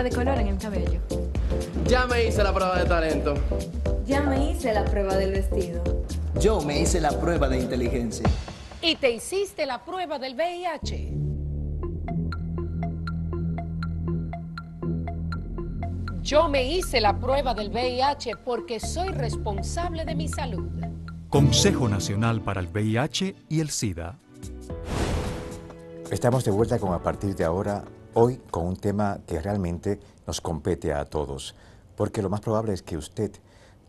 de color en el cabello. Ya me hice la prueba de talento. Ya me hice la prueba del vestido. Yo me hice la prueba de inteligencia. ¿Y te hiciste la prueba del VIH? Yo me hice la prueba del VIH porque soy responsable de mi salud. Consejo Nacional para el VIH y el SIDA. Estamos de vuelta con A Partir de Ahora, hoy con un tema que realmente nos compete a todos, porque lo más probable es que usted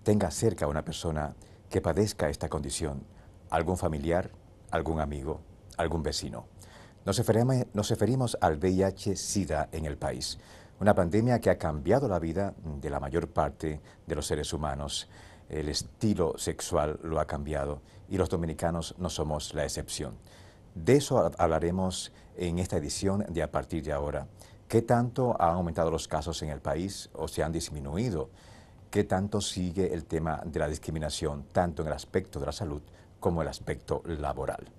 tenga cerca a una persona que padezca esta condición, algún familiar, algún amigo, algún vecino. Nos referimos al VIH-Sida en el país, una pandemia que ha cambiado la vida de la mayor parte de los seres humanos. El estilo sexual lo ha cambiado y los dominicanos no somos la excepción. De eso hablaremos en esta edición de A Partir de Ahora. ¿Qué tanto han aumentado los casos en el país o se han disminuido? ¿Qué tanto sigue el tema de la discriminación, tanto en el aspecto de la salud como el aspecto laboral?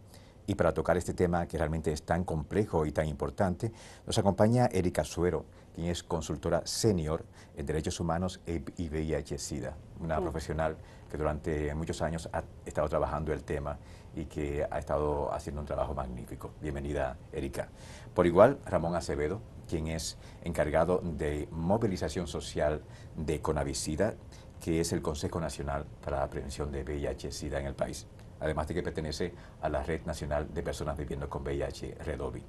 Y para tocar este tema que realmente es tan complejo y tan importante, nos acompaña Erika Suero, quien es consultora senior en Derechos Humanos y VIH-Sida, una profesional que durante muchos años ha estado trabajando el tema y que ha estado haciendo un trabajo magnífico. Bienvenida, Erika. Por igual, Ramón Acevedo, quien es encargado de movilización social de CONAVISIDA, que es el Consejo Nacional para la Prevención de VIH-Sida en el país, además de que pertenece a la Red Nacional de Personas Viviendo con VIH, REDOVI.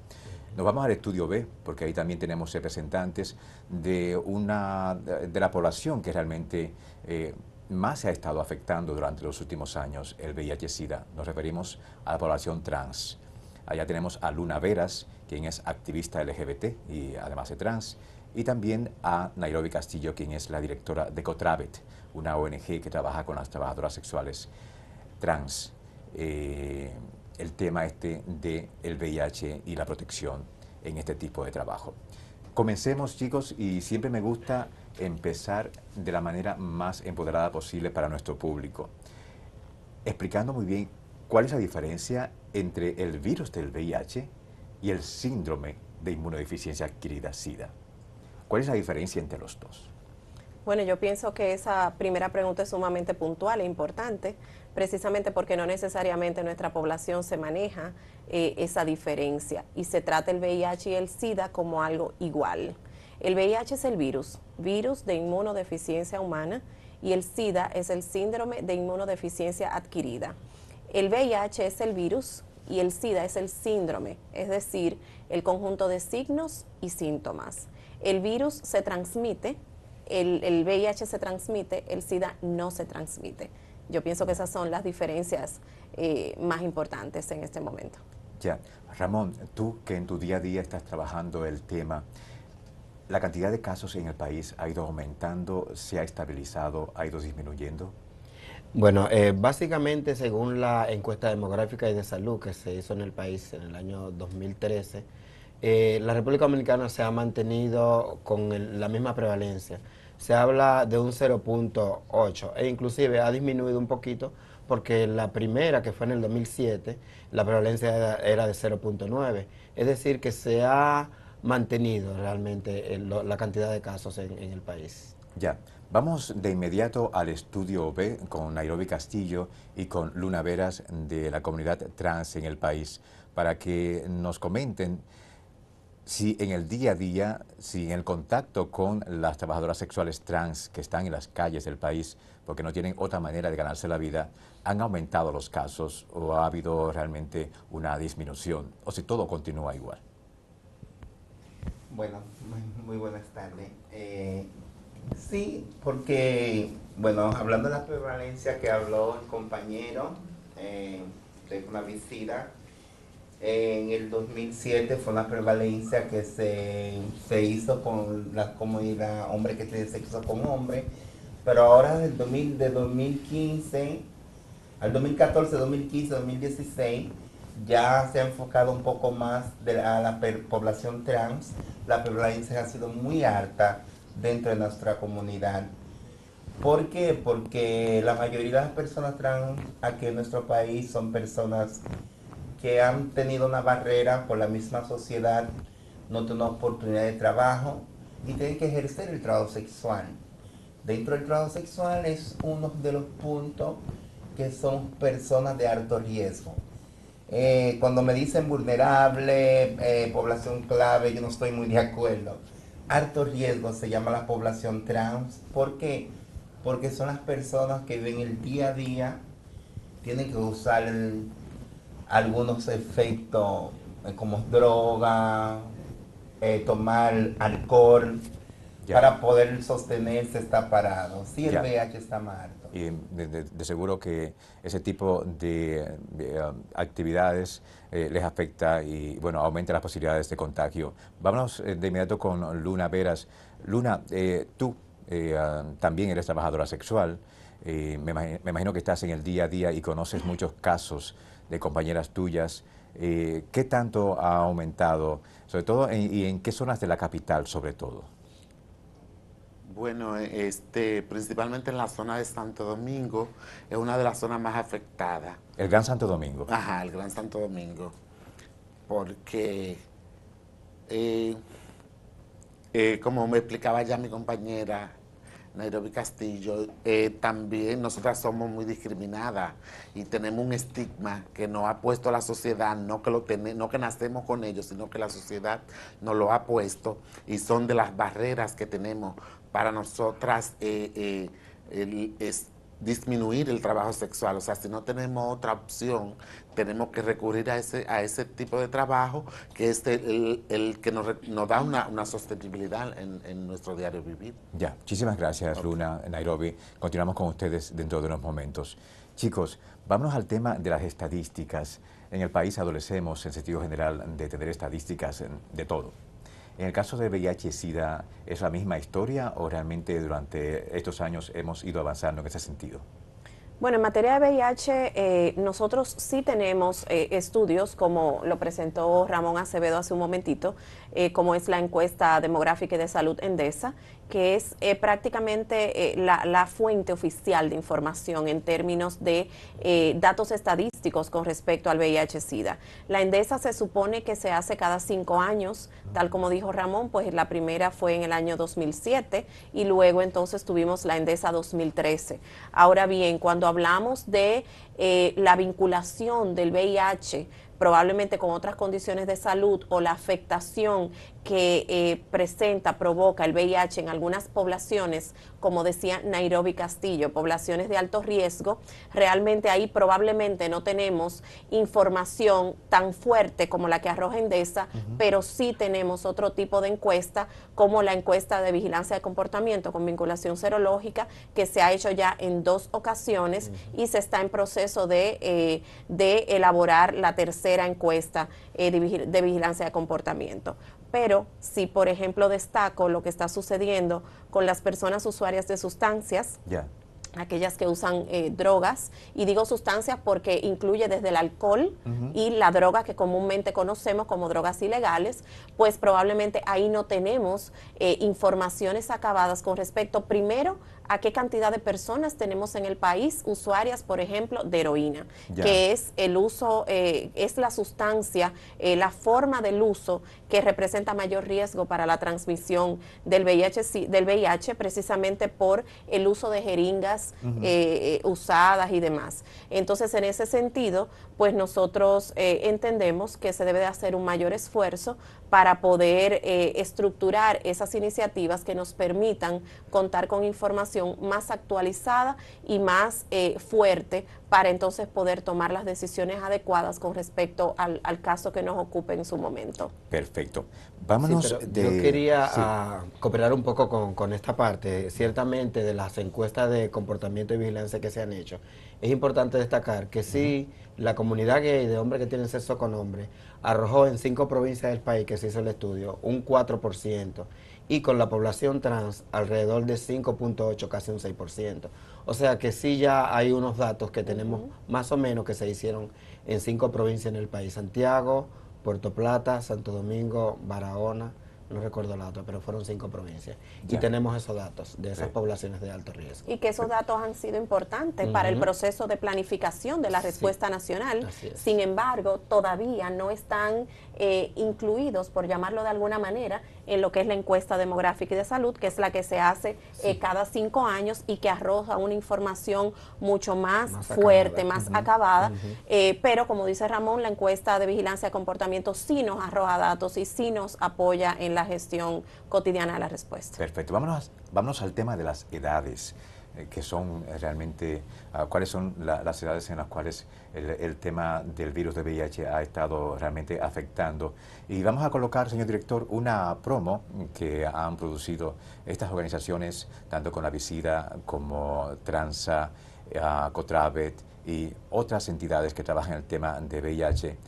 Nos vamos al estudio B, porque ahí también tenemos representantes de la población que realmente más se ha estado afectando durante los últimos años el VIH-Sida. Nos referimos a la población trans. Allá tenemos a Luna Veras, quien es activista LGBT y además de trans, y también a Nairobi Castillo, quien es la directora de COTRAVET, una ONG que trabaja con las trabajadoras sexuales trans. El tema del VIH y la protección en este tipo de trabajo. Comencemos, chicos, y siempre me gusta empezar de la manera más empoderada posible para nuestro público, explicando muy bien cuál es la diferencia entre el virus del VIH y el síndrome de inmunodeficiencia adquirida, SIDA. ¿Cuál es la diferencia entre los dos? Bueno, yo pienso que esa primera pregunta es sumamente puntual e importante, precisamente porque no necesariamente en nuestra población se maneja esa diferencia y se trata el VIH y el SIDA como algo igual. El VIH es el virus de inmunodeficiencia humana, y el SIDA es el síndrome de inmunodeficiencia adquirida. El VIH es el virus y el SIDA es el síndrome, es decir, el conjunto de signos y síntomas. El virus se transmite, el VIH se transmite, el SIDA no se transmite. Yo pienso que esas son las diferencias más importantes en este momento. Ya. Ramón, tú que en tu día a día estás trabajando el tema, ¿la cantidad de casos en el país ha ido aumentando, se ha estabilizado, ha ido disminuyendo? Bueno, básicamente según la encuesta demográfica y de salud que se hizo en el país en el año 2013, la República Dominicana se ha mantenido con la misma prevalencia. Se habla de un 0.8 e inclusive ha disminuido un poquito porque la primera, que fue en el 2007, la prevalencia era de 0.9. Es decir, que se ha mantenido realmente la cantidad de casos en el país. Ya. Vamos de inmediato al estudio B con Nairobi Castillo y con Luna Veras de la comunidad trans en el país para que nos comenten si en el día a día, si en el contacto con las trabajadoras sexuales trans que están en las calles del país porque no tienen otra manera de ganarse la vida, han aumentado los casos o ha habido realmente una disminución o si todo continúa igual. Bueno, muy buenas tardes. Sí, porque, bueno, hablando de la prevalencia que habló el compañero de CONAVISIDA, en el 2007 fue una prevalencia que se hizo con la comunidad hombre que tiene sexo con hombre, pero ahora de 2015 al 2014, 2015, 2016 ya se ha enfocado un poco más a la población trans. La prevalencia ha sido muy alta dentro de nuestra comunidad. ¿Por qué? Porque la mayoría de las personas trans aquí en nuestro país son personas que han tenido una barrera por la misma sociedad, no tienen una oportunidad de trabajo y tienen que ejercer el trabajo sexual. Dentro del trabajo sexual es uno de los puntos que son personas de alto riesgo. Cuando me dicen vulnerable, población clave, yo no estoy muy de acuerdo. Alto riesgo se llama la población trans. ¿Por qué? Porque son las personas que viven el día a día, tienen que usar algunos efectos como droga, tomar alcohol, para poder sostenerse, está parado. Sí, el VIH está más alto. Y de seguro que ese tipo de actividades les afecta y, bueno, aumenta las posibilidades de contagio. Vámonos de inmediato con Luna Veras. Luna, tú también eres trabajadora sexual. Me imagino que estás en el día a día y conoces muchos casos de compañeras tuyas. ¿Qué tanto ha aumentado, sobre todo, y en qué zonas de la capital, sobre todo? Bueno, principalmente en la zona de Santo Domingo, es una de las zonas más afectadas. ¿El Gran Santo Domingo? Ajá, el Gran Santo Domingo. Porque, como me explicaba ya mi compañera Nairobi Castillo, también nosotras somos muy discriminadas y tenemos un estigma que nos ha puesto la sociedad, no que nacemos con ellos, sino que la sociedad nos lo ha puesto, y son de las barreras que tenemos para nosotras es disminuir el trabajo sexual. O sea, si no tenemos otra opción, tenemos que recurrir a ese tipo de trabajo, que es el que nos da una sostenibilidad en nuestro diario vivir. Ya, muchísimas gracias, Luna, Nairobi. Continuamos con ustedes dentro de unos momentos. Chicos, vámonos al tema de las estadísticas. En el país adolecemos, en sentido general, de tener estadísticas de todo. En el caso del VIH-Sida, ¿es la misma historia o realmente durante estos años hemos ido avanzando en ese sentido? Bueno, en materia de VIH, nosotros sí tenemos estudios, como lo presentó Ramón Acevedo hace un momentito, como es la encuesta demográfica y de salud Endesa, que es prácticamente la fuente oficial de información en términos de datos estadísticos con respecto al VIH-Sida. La Endesa se supone que se hace cada 5 años, tal como dijo Ramón, pues la primera fue en el año 2007 y luego entonces tuvimos la Endesa 2013. Ahora bien, cuando hablamos de la vinculación del VIH probablemente con otras condiciones de salud o la afectación que provoca el VIH en algunas poblaciones, como decía Nairobi Castillo, poblaciones de alto riesgo, realmente ahí probablemente no tenemos información tan fuerte como la que arroja Endesa, pero sí tenemos otro tipo de encuesta, como la encuesta de vigilancia de comportamiento con vinculación serológica, que se ha hecho ya en 2 ocasiones y se está en proceso de elaborar la tercera encuesta de vigilancia de comportamiento. Pero si, por ejemplo, destaco lo que está sucediendo con las personas usuarias de sustancias, aquellas que usan drogas, y digo sustancias porque incluye desde el alcohol y la droga que comúnmente conocemos como drogas ilegales, pues probablemente ahí no tenemos informaciones acabadas con respecto, primero, a qué cantidad de personas tenemos en el país usuarias, por ejemplo, de heroína, que es el uso, es la sustancia, la forma del uso que representa mayor riesgo para la transmisión del VIH, precisamente por el uso de jeringas usadas y demás. Entonces, en ese sentido, pues nosotros entendemos que se debe de hacer un mayor esfuerzo para poder estructurar esas iniciativas que nos permitan contar con información más actualizada y más fuerte para entonces poder tomar las decisiones adecuadas con respecto al caso que nos ocupe en su momento. Perfecto. Vámonos yo quería cooperar un poco con esta parte. Ciertamente, de las encuestas de comportamiento y vigilancia que se han hecho, es importante destacar que sí, la comunidad gay de hombres que tienen sexo con hombres arrojó en 5 provincias del país que se hizo el estudio un 4%, y con la población trans alrededor de 5.8, casi un 6%. O sea que sí, ya hay unos datos que tenemos más o menos que se hicieron en 5 provincias en el país: Santiago, Puerto Plata, Santo Domingo, Barahona, no recuerdo la otra, pero fueron 5 provincias. Y tenemos esos datos de esas poblaciones de alto riesgo. Y que esos datos han sido importantes para el proceso de planificación de la respuesta nacional. Sin embargo, todavía no están incluidos, por llamarlo de alguna manera, en lo que es la encuesta demográfica y de salud, que es la que se hace cada 5 años y que arroja una información mucho más fuerte, más acabada. Pero como dice Ramón, la encuesta de vigilancia de comportamiento sí nos arroja datos y sí nos apoya en la gestión cotidiana de la respuesta. Perfecto. Vámonos al tema de las edades, que son realmente, cuáles son las edades en las cuales el tema del virus de VIH ha estado realmente afectando. Y vamos a colocar, señor director, una promo que han producido estas organizaciones, tanto con la Visida como Transa, Cotravet y otras entidades que trabajan en el tema de VIH.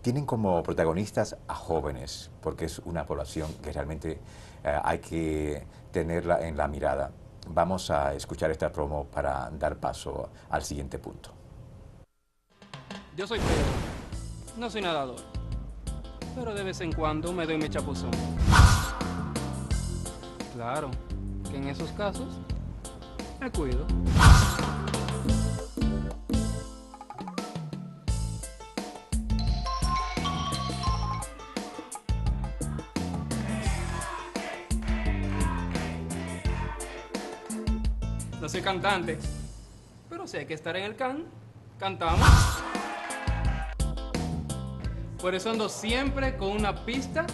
Tienen como protagonistas a jóvenes, porque es una población que realmente hay que tenerla en la mirada. Vamos a escuchar esta promo para dar paso al siguiente punto. Yo soy Pedro, no soy nadador, pero de vez en cuando me doy mi chapuzón. Claro, que en esos casos me cuido. No soy cantante, pero si hay que estar en el cantamos. Por eso ando siempre con una pista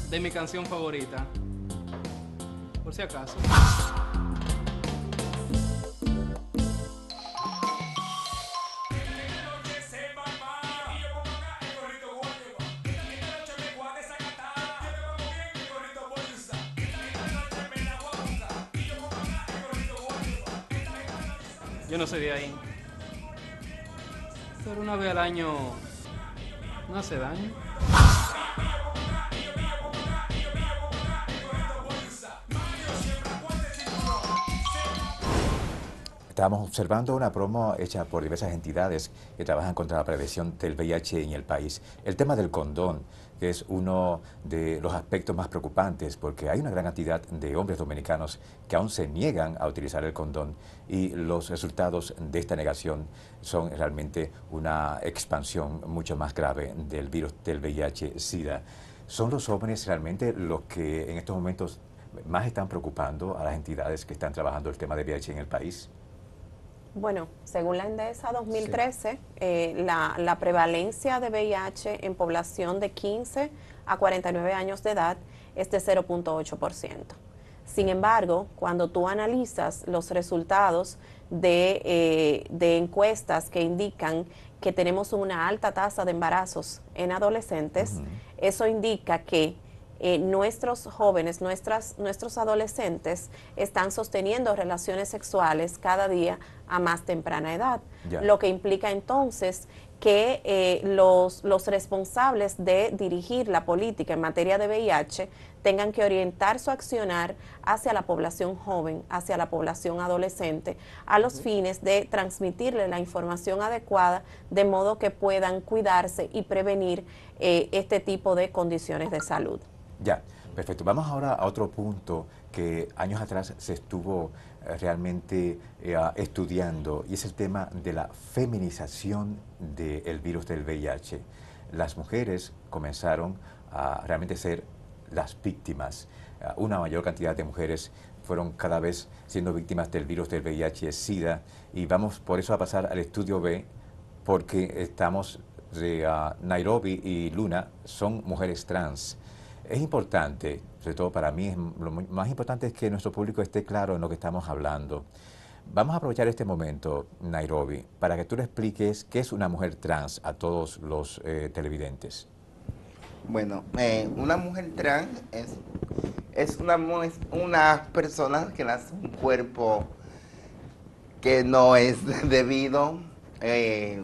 de mi canción favorita. Por si acaso. Yo no soy de ahí. Pero una vez al año no hace daño. Estábamos observando una promo hecha por diversas entidades que trabajan contra la prevención del VIH en el país. El tema del condón, que es uno de los aspectos más preocupantes, porque hay una gran cantidad de hombres dominicanos que aún se niegan a utilizar el condón y los resultados de esta negación son realmente una expansión mucho más grave del virus del VIH-Sida. ¿Son los jóvenes realmente los que en estos momentos más están preocupando a las entidades que están trabajando el tema de VIH en el país? Bueno, según la Endesa 2013, la prevalencia de VIH en población de 15 a 49 años de edad es de 0.8%. Sin embargo, cuando tú analizas los resultados de encuestas que indican que tenemos una alta tasa de embarazos en adolescentes, eso indica que nuestros jóvenes, nuestros adolescentes están sosteniendo relaciones sexuales cada día a más temprana edad, lo que implica entonces que los responsables de dirigir la política en materia de VIH tengan que orientar su accionar hacia la población joven, hacia la población adolescente, a los fines de transmitirle la información adecuada de modo que puedan cuidarse y prevenir este tipo de condiciones de salud. Ya, perfecto. Vamos ahora a otro punto que años atrás se estuvo realmente estudiando, y es el tema de la feminización del virus del VIH. Las mujeres comenzaron a realmente ser las víctimas. Una mayor cantidad de mujeres fueron cada vez siendo víctimas del virus del VIH-Sida, y vamos por eso a pasar al estudio B, porque estamos de Nairobi y Luna, son mujeres trans. Es importante, sobre todo para mí, lo más importante es que nuestro público esté claro en lo que estamos hablando. Vamos a aprovechar este momento, Nairobi, para que tú le expliques qué es una mujer trans a todos los televidentes. Bueno, una mujer trans es una persona que nace un cuerpo que no es debido. Que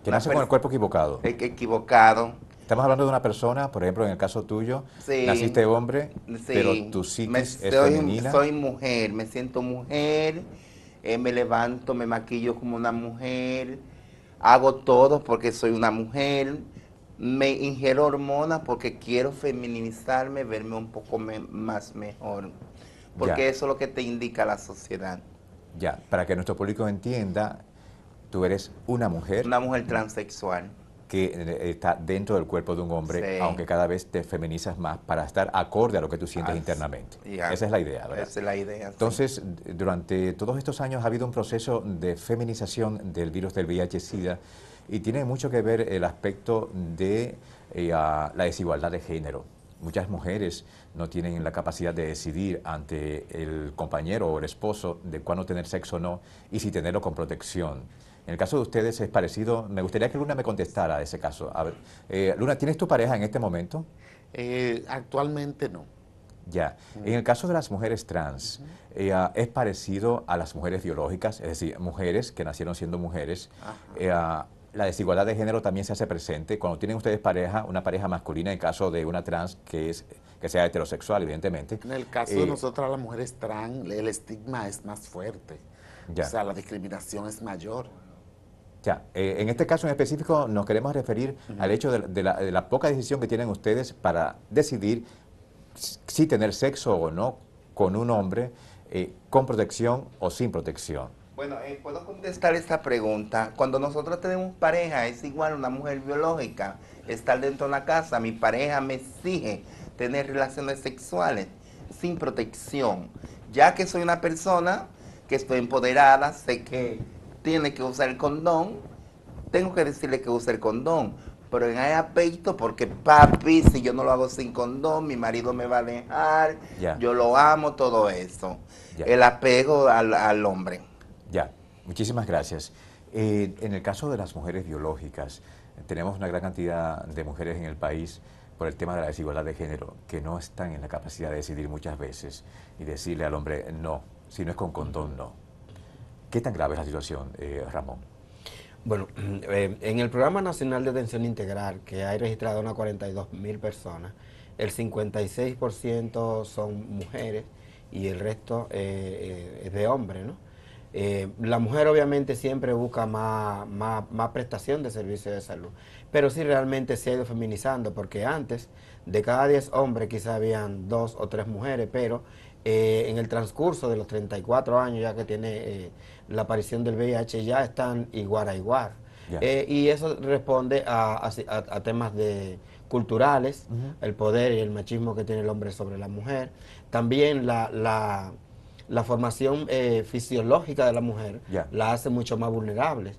nace con el cuerpo equivocado. Equivocado. Estamos hablando de una persona, por ejemplo, en el caso tuyo, sí, naciste hombre, sí, pero tu psiquis es femenina. Soy mujer, me siento mujer, me levanto, me maquillo como una mujer, hago todo porque soy una mujer, me ingiero hormonas porque quiero feminizarme, verme un poco más mejor, porque eso es lo que te indica la sociedad. Ya, para que nuestro público entienda, tú eres una mujer. Una mujer transexual. que está dentro del cuerpo de un hombre, Sí. aunque cada vez te feminizas más para estar acorde a lo que tú sientes internamente. Esa es la idea, ¿verdad? Esa es la idea. Sí. Entonces, durante todos estos años ha habido un proceso de feminización del virus del VIH-Sida y tiene mucho que ver el aspecto de la desigualdad de género. Muchas mujeres no tienen la capacidad de decidir ante el compañero o el esposo de cuándo tener sexo o no y si tenerlo con protección. En el caso de ustedes es parecido. Me gustaría que Luna me contestara a ese caso. A ver, Luna, ¿tienes tu pareja en este momento? Actualmente no. Ya. En el caso de las mujeres trans, ¿es parecido a las mujeres biológicas? Es decir, mujeres que nacieron siendo mujeres. La desigualdad de género también se hace presente cuando tienen ustedes pareja, una pareja masculina, en caso de una trans que sea heterosexual, evidentemente. En el caso de nosotras las mujeres trans, el estigma es más fuerte. Ya. O sea, la discriminación es mayor. Ya, en este caso en específico nos queremos referir al hecho de la poca decisión que tienen ustedes para decidir si tener sexo o no con un hombre, con protección o sin protección. Bueno, puedo contestar esta pregunta. Cuando nosotros tenemos pareja, es igual una mujer biológica, estar dentro de una casa, mi pareja me exige tener relaciones sexuales sin protección. Ya que soy una persona que estoy empoderada, sé que tiene que usar el condón, tengo que decirle que use el condón. Pero en ese aspecto, porque papi, si yo no lo hago sin condón, mi marido me va a dejar, yo lo amo, todo eso. El apego al hombre. Ya, muchísimas gracias. En el caso de las mujeres biológicas, tenemos una gran cantidad de mujeres en el país por el tema de la desigualdad de género que no están en la capacidad de decidir muchas veces y decirle al hombre no, si no es con condón, no. ¿Qué tan grave es la situación, Ramón? Bueno, en el Programa Nacional de Atención Integral, que hay registrado unas 42.000 personas, el 56% son mujeres y el resto es de hombres, ¿no? La mujer obviamente siempre busca más prestación de servicios de salud, pero sí realmente se ha ido feminizando, porque antes de cada 10 hombres quizá habían 2 o 3 mujeres, pero en el transcurso de los 34 años ya que tiene la aparición del VIH ya están igual a igual. Y eso responde a temas culturales, el poder y el machismo que tiene el hombre sobre la mujer, también la formación fisiológica de la mujer la hace mucho más vulnerable.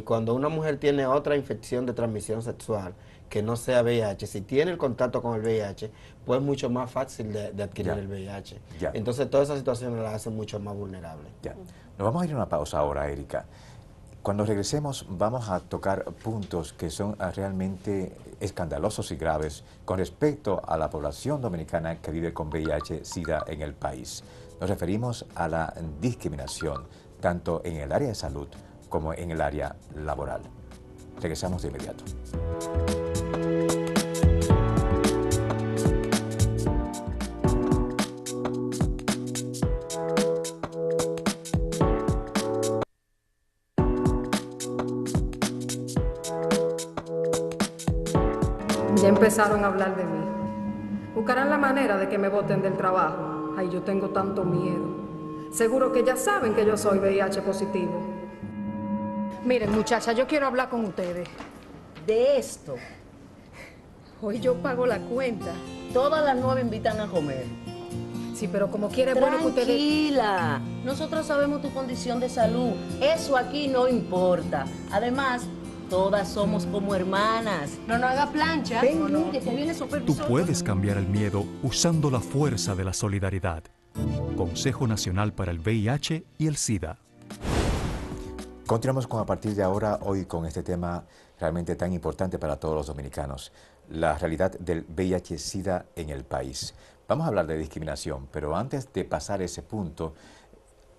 Cuando una mujer tiene otra infección de transmisión sexual que no sea VIH, si tiene el contacto con el VIH, pues es mucho más fácil de adquirir el VIH. Entonces todas esas situaciones la hacen mucho más vulnerable. Nos vamos a ir a una pausa ahora, Erika. Cuando regresemos vamos a tocar puntos que son realmente escandalosos y graves con respecto a la población dominicana que vive con VIH-Sida en el país. Nos referimos a la discriminación, tanto en el área de salud como en el área laboral. Regresamos de inmediato. Ya empezaron a hablar de mí. Buscarán la manera de que me boten del trabajo. Ay, yo tengo tanto miedo. Seguro que ya saben que yo soy VIH positivo. Miren, muchachas, yo quiero hablar con ustedes. De esto, Hoy yo pago la cuenta. todas las 9 invitan a comer. Sí, pero como quiera es bueno que ustedes... Tranquila, nosotros sabemos tu condición de salud. Eso aquí no importa. Además, todas somos como hermanas. No haga plancha. Ven, mire, que viene el Tú supervisor. puedes cambiar el miedo usando la fuerza de la solidaridad. Consejo Nacional para el VIH y el SIDA. Continuamos con a partir de ahora, hoy con este tema realmente tan importante para todos los dominicanos, la realidad del VIH-Sida en el país. Vamos a hablar de discriminación, pero antes de pasar ese punto,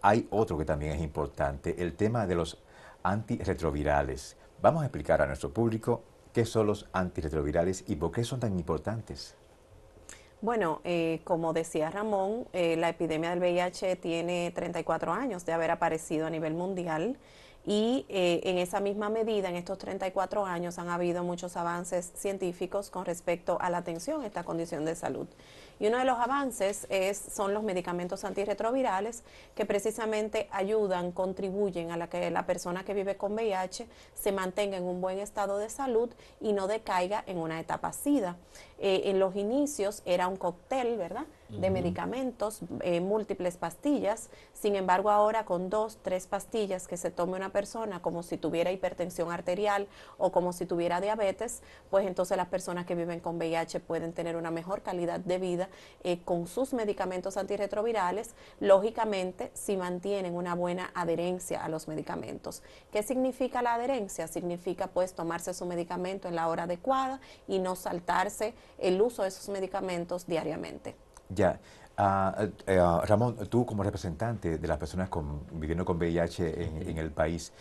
hay otro que también es importante, el tema de los antirretrovirales. Vamos a explicar a nuestro público qué son los antirretrovirales y por qué son tan importantes. Bueno, como decía Ramón, la epidemia del VIH tiene 34 años de haber aparecido a nivel mundial y en esa misma medida, en estos 34 años, han habido muchos avances científicos con respecto a la atención a esta condición de salud. Y uno de los avances son los medicamentos antirretrovirales, que precisamente ayudan, contribuyen a la que la persona que vive con VIH se mantenga en un buen estado de salud y no decaiga en una etapa SIDA. En los inicios era un cóctel, ¿verdad?, de medicamentos, múltiples pastillas. Sin embargo, ahora con 2, 3 pastillas que se tome una persona, como si tuviera hipertensión arterial o como si tuviera diabetes, pues entonces las personas que viven con VIH pueden tener una mejor calidad de vida con sus medicamentos antirretrovirales, lógicamente si mantienen una buena adherencia a los medicamentos. ¿Qué significa la adherencia? Significa pues tomarse su medicamento en la hora adecuada y no saltarse el uso de esos medicamentos diariamente. Ya. Ramón, tú como representante de las personas viviendo con VIH en el país,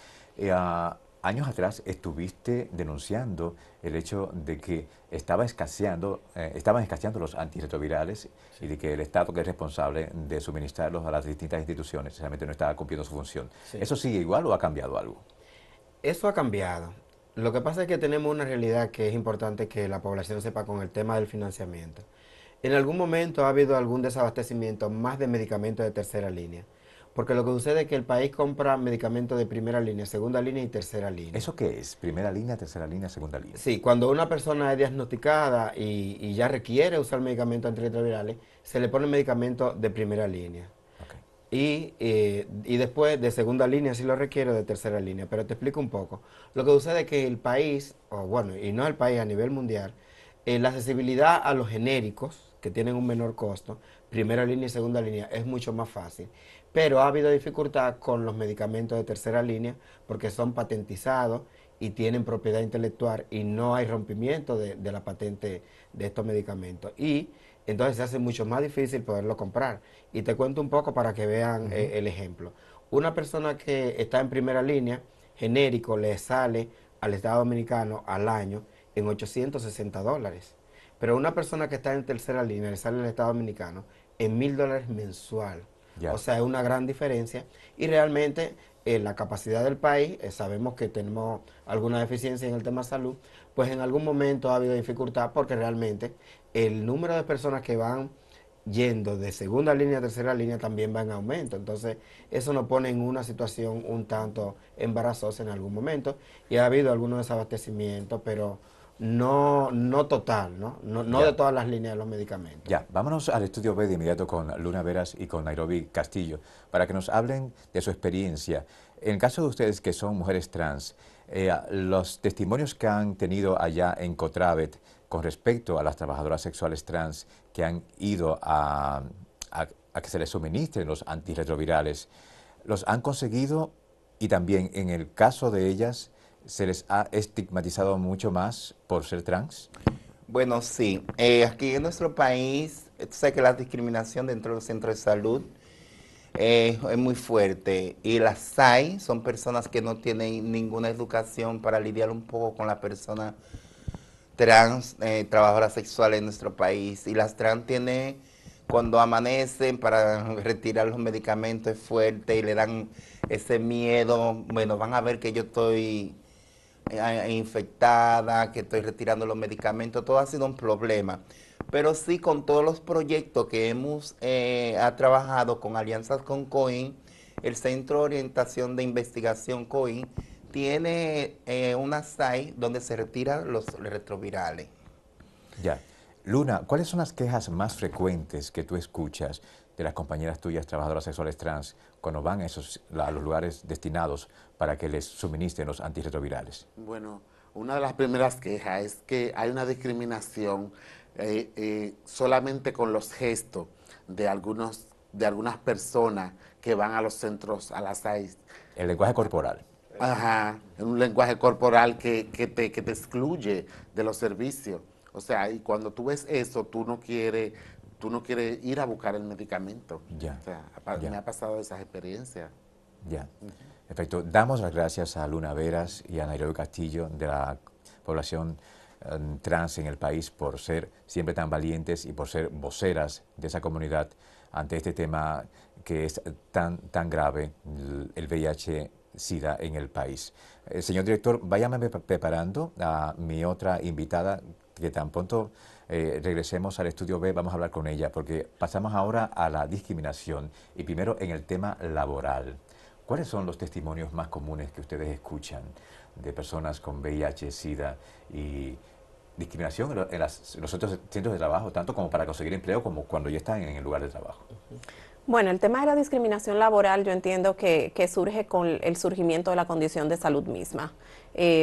años atrás estuviste denunciando el hecho de que estaban escaseando los antirretrovirales y de que el Estado, que es responsable de suministrarlos a las distintas instituciones, realmente no estaba cumpliendo su función. Sí. ¿Eso sigue igual o ha cambiado algo? Eso ha cambiado. Lo que pasa es que tenemos una realidad que es importante que la población sepa con el tema del financiamiento. En algún momento ha habido algún desabastecimiento más de medicamentos de tercera línea, porque lo que sucede es que el país compra medicamentos de primera línea, segunda línea y tercera línea. ¿Eso qué es? ¿Primera línea, tercera línea, segunda línea? Sí, cuando una persona es diagnosticada y ya requiere usar medicamentos antirretrovirales, se le pone medicamentos de primera línea. Okay. Y después de segunda línea si lo requiere, de tercera línea. Pero te explico un poco. Lo que sucede es que el país, y no el país, a nivel mundial, la accesibilidad a los genéricos, que tienen un menor costo, primera línea y segunda línea, es mucho más fácil. Pero ha habido dificultad con los medicamentos de tercera línea porque son patentizados y tienen propiedad intelectual y no hay rompimiento de la patente de estos medicamentos. Y entonces se hace mucho más difícil poderlo comprar. Y te cuento un poco para que vean el ejemplo. Una persona que está en primera línea, genérico, le sale al Estado Dominicano al año en $860. Pero una persona que está en tercera línea le sale al Estado Dominicano en $1,000 mensual. Ya. O sea, es una gran diferencia. Y realmente la capacidad del país, sabemos que tenemos alguna deficiencia en el tema de salud, pues en algún momento ha habido dificultad porque realmente el número de personas que van yendo de segunda línea a tercera línea también va en aumento. Entonces, eso nos pone en una situación un tanto embarazosa en algún momento. Y ha habido algunos desabastecimientos, pero no total, no de todas las líneas de los medicamentos. Ya, vámonos al estudio B de inmediato con Luna Veras y con Nairobi Castillo, para que nos hablen de su experiencia. En el caso de ustedes que son mujeres trans, los testimonios que han tenido allá en Cotravet con respecto a las trabajadoras sexuales trans que han ido a que se les suministren los antirretrovirales, ¿los han conseguido? Y también en el caso de ellas, ¿se les ha estigmatizado mucho más por ser trans? Bueno, sí. Aquí en nuestro país, sé que la discriminación dentro de los centros de salud es muy fuerte. Y las SAI son personas que no tienen ninguna educación para lidiar un poco con la persona trans, trabajadoras sexuales en nuestro país. Y las trans tienen, cuando amanecen para retirar los medicamentos, es fuerte y le dan ese miedo. Bueno, van a ver que yo estoy infectada, que estoy retirando los medicamentos, todo ha sido un problema. Pero sí, con todos los proyectos que hemos trabajado con alianzas con COIN, el Centro de Orientación de Investigación COIN tiene una SAI donde se retiran los retrovirales. Ya. Luna, ¿cuáles son las quejas más frecuentes que tú escuchas de las compañeras tuyas trabajadoras sexuales trans cuando van a los lugares destinados para que les suministren los antirretrovirales? Bueno, una de las primeras quejas es que hay una discriminación solamente con los gestos de algunas personas que van a los centros, a las SAIS. El lenguaje corporal. Ajá, un lenguaje corporal que te excluye de los servicios. O sea, y cuando tú ves eso, tú no quieres ir a buscar el medicamento. Ya. O sea, me ha pasado esas experiencias. Ya. Perfecto. Damos las gracias a Luna Veras y a Nairobi Castillo de la población trans en el país por ser siempre tan valientes y por ser voceras de esa comunidad ante este tema que es tan grave, el VIH VIH-Sida en el país. Señor director, váyame preparando a mi otra invitada, que tan pronto regresemos al estudio B, vamos a hablar con ella, porque pasamos ahora a la discriminación y primero en el tema laboral. ¿Cuáles son los testimonios más comunes que ustedes escuchan de personas con VIH-Sida y discriminación en los otros centros de trabajo, tanto como para conseguir empleo como cuando ya están en el lugar de trabajo? Bueno, el tema de la discriminación laboral yo entiendo que surge con el surgimiento de la condición de salud misma,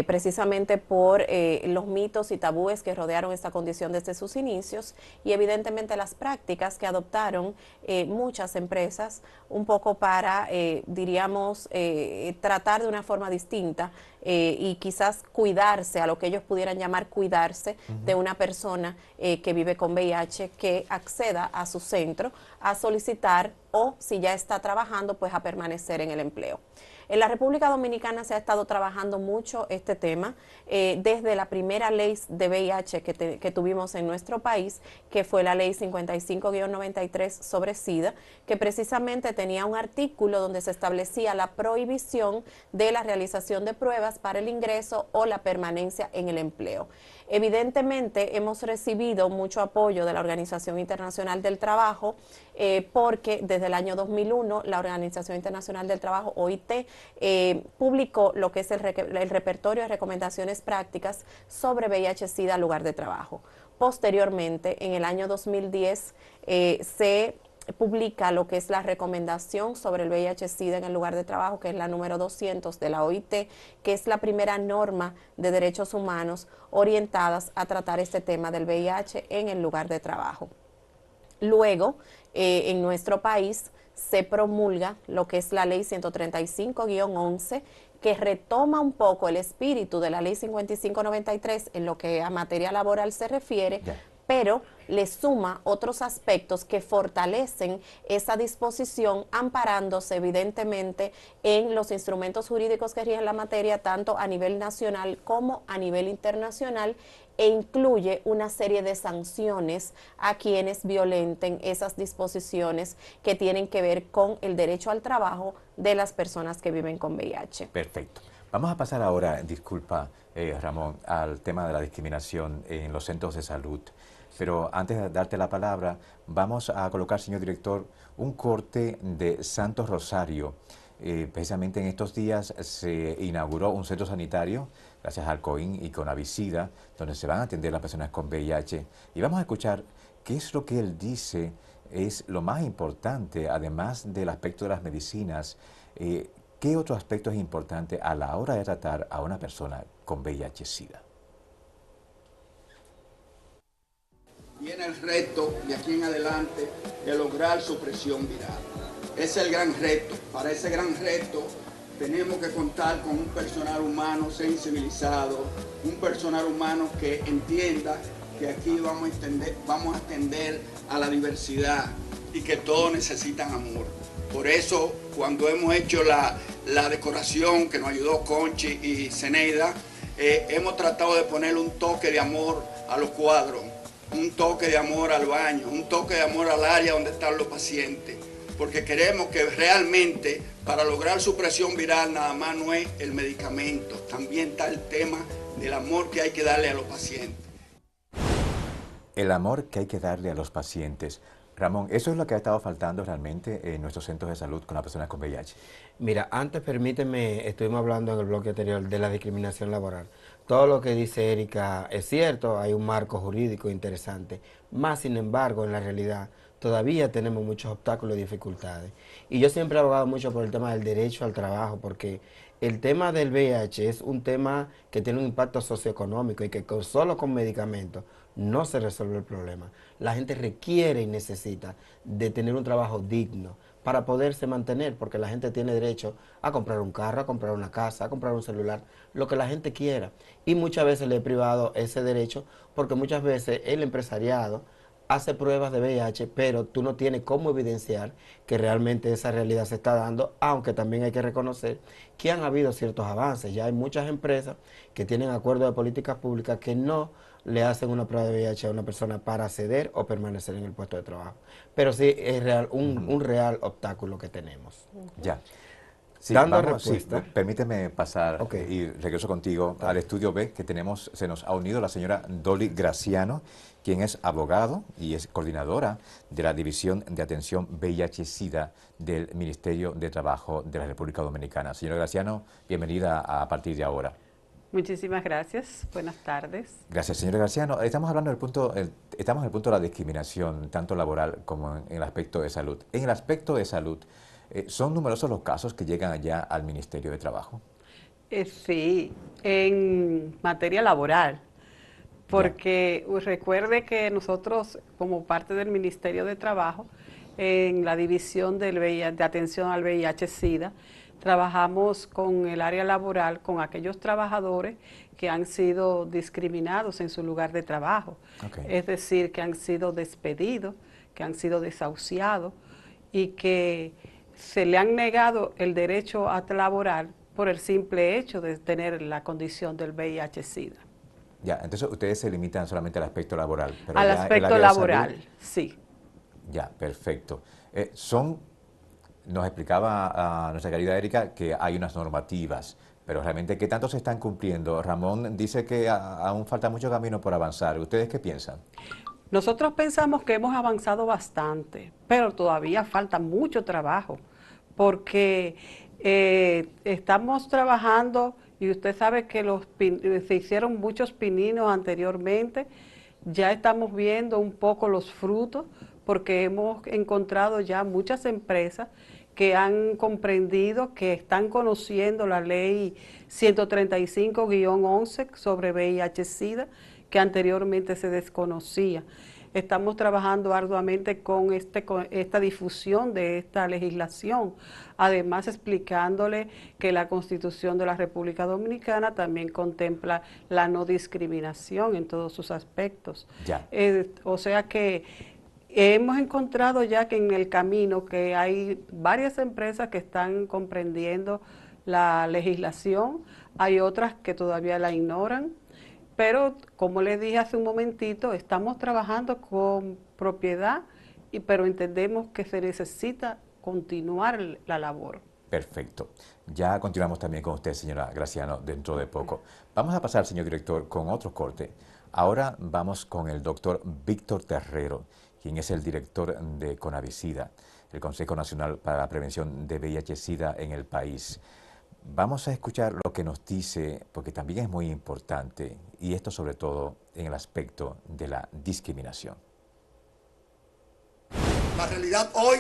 precisamente por los mitos y tabúes que rodearon esta condición desde sus inicios y evidentemente las prácticas que adoptaron muchas empresas un poco para, diríamos, tratar de una forma distinta y quizás cuidarse, a lo que ellos pudieran llamar cuidarse de una persona que vive con VIH que acceda a su centro a solicitar o si ya está trabajando, pues a permanecer en el empleo. En la República Dominicana se ha estado trabajando mucho este tema desde la primera ley de VIH que tuvimos en nuestro país, que fue la ley 55-93 sobre SIDA, que precisamente tenía un artículo donde se establecía la prohibición de la realización de pruebas para el ingreso o la permanencia en el empleo. Evidentemente hemos recibido mucho apoyo de la Organización Internacional del Trabajo porque desde el año 2001 la Organización Internacional del Trabajo, OIT, publicó lo que es el repertorio de recomendaciones prácticas sobre VIH-Sida al lugar de trabajo. Posteriormente, en el año 2010, se publica lo que es la recomendación sobre el VIH-Sida en el lugar de trabajo, que es la número 200 de la OIT, que es la primera norma de derechos humanos orientadas a tratar este tema del VIH en el lugar de trabajo. Luego, en nuestro país se promulga lo que es la ley 135-11, que retoma un poco el espíritu de la ley 55-93 en lo que a materia laboral se refiere, pero le suma otros aspectos que fortalecen esa disposición, amparándose evidentemente en los instrumentos jurídicos que rigen la materia, tanto a nivel nacional como a nivel internacional, e incluye una serie de sanciones a quienes violenten esas disposiciones que tienen que ver con el derecho al trabajo de las personas que viven con VIH. Perfecto. Vamos a pasar ahora, disculpa Ramón, al tema de la discriminación en los centros de salud. Pero antes de darte la palabra, vamos a colocar, señor director, un corte de Santo Rosario. Precisamente en estos días se inauguró un centro sanitario, gracias al COIN y con Avicida, donde se van a atender las personas con VIH. Y vamos a escuchar qué es lo que él dice es lo más importante, además del aspecto de las medicinas. ¿Qué otro aspecto es importante a la hora de tratar a una persona con VIH-Sida? Viene el reto de aquí en adelante de lograr supresión viral. Es el gran reto. Para ese gran reto tenemos que contar con un personal humano sensibilizado, un personal humano que entienda que aquí vamos a atender a la diversidad y que todos necesitan amor. Por eso, cuando hemos hecho la decoración que nos ayudó Conchi y Zeneida, hemos tratado de poner un toque de amor a los cuadros, un toque de amor al baño, un toque de amor al área donde están los pacientes, porque queremos que realmente para lograr supresión viral nada más no es el medicamento, también está el tema del amor que hay que darle a los pacientes. El amor que hay que darle a los pacientes. Ramón, ¿eso es lo que ha estado faltando realmente en nuestros centros de salud con las personas con VIH? Mira, antes permíteme, estuvimos hablando en el bloque anterior de la discriminación laboral. Todo lo que dice Erika es cierto, hay un marco jurídico interesante, más sin embargo en la realidad todavía tenemos muchos obstáculos y dificultades. Y yo siempre he abogado mucho por el tema del derecho al trabajo, porque el tema del VIH es un tema que tiene un impacto socioeconómico y que solo con medicamentos no se resuelve el problema. La gente requiere y necesita de tener un trabajo digno para poderse mantener, porque la gente tiene derecho a comprar un carro, a comprar una casa, a comprar un celular, lo que la gente quiera. Y muchas veces le he privado ese derecho porque muchas veces el empresariado hace pruebas de VIH, pero tú no tienes cómo evidenciar que realmente esa realidad se está dando, aunque también hay que reconocer que han habido ciertos avances. Ya hay muchas empresas que tienen acuerdos de políticas públicas que no le hacen una prueba de VIH a una persona para acceder o permanecer en el puesto de trabajo. Pero sí es real, un real obstáculo que tenemos. Ya. Sí, dando vamos, respuesta. sí, permíteme pasar y regreso contigo al estudio B que tenemos. Se nos ha unido la señora Dolly Graciano, quien es abogado y es coordinadora de la División de Atención VIH-Sida del Ministerio de Trabajo de la República Dominicana. Señora Graciano, bienvenida a partir de ahora. Muchísimas gracias. Buenas tardes. Gracias, señora Graciano. Estamos hablando del punto, estamos en el punto de la discriminación, tanto laboral como en el aspecto de salud. En el aspecto de salud, ¿son numerosos los casos que llegan allá al Ministerio de Trabajo? Sí, en materia laboral, porque recuerde que nosotros, como parte del Ministerio de Trabajo, en la división del VIH, de atención al VIH-Sida, trabajamos con el área laboral, con aquellos trabajadores que han sido discriminados en su lugar de trabajo, es decir, que han sido despedidos, que han sido desahuciados y que se le han negado el derecho a laborar por el simple hecho de tener la condición del VIH-Sida. Ya, entonces ustedes se limitan solamente al aspecto laboral. Pero Al ya aspecto laboral, sí. Ya, perfecto. Nos explicaba a nuestra querida Erika que hay unas normativas, pero realmente ¿qué tanto se están cumpliendo? Ramón dice que aún falta mucho camino por avanzar. ¿Ustedes qué piensan? Nosotros pensamos que hemos avanzado bastante, pero todavía falta mucho trabajo, porque estamos trabajando, y usted sabe que se hicieron muchos pininos anteriormente, ya estamos viendo un poco los frutos, porque hemos encontrado ya muchas empresas que han comprendido, que están conociendo la ley 135-11 sobre VIH-Sida, que anteriormente se desconocía. Estamos trabajando arduamente con esta difusión de esta legislación, además explicándole que la Constitución de la República Dominicana también contempla la no discriminación en todos sus aspectos. O sea que hemos encontrado ya que en el camino que hay varias empresas que están comprendiendo la legislación, hay otras que todavía la ignoran, pero como les dije hace un momentito, estamos trabajando con propiedad, pero entendemos que se necesita continuar la labor. Perfecto. Ya continuamos también con usted, señora Graciano, dentro de poco. Vamos a pasar, señor director, con otro corte. Ahora vamos con el doctor Víctor Terrero, quien es el director de CONAVISIDA, el Consejo Nacional para la Prevención de VIH-Sida en el país. Vamos a escuchar lo que nos dice, porque también es muy importante, y esto sobre todo en el aspecto de la discriminación. La realidad hoy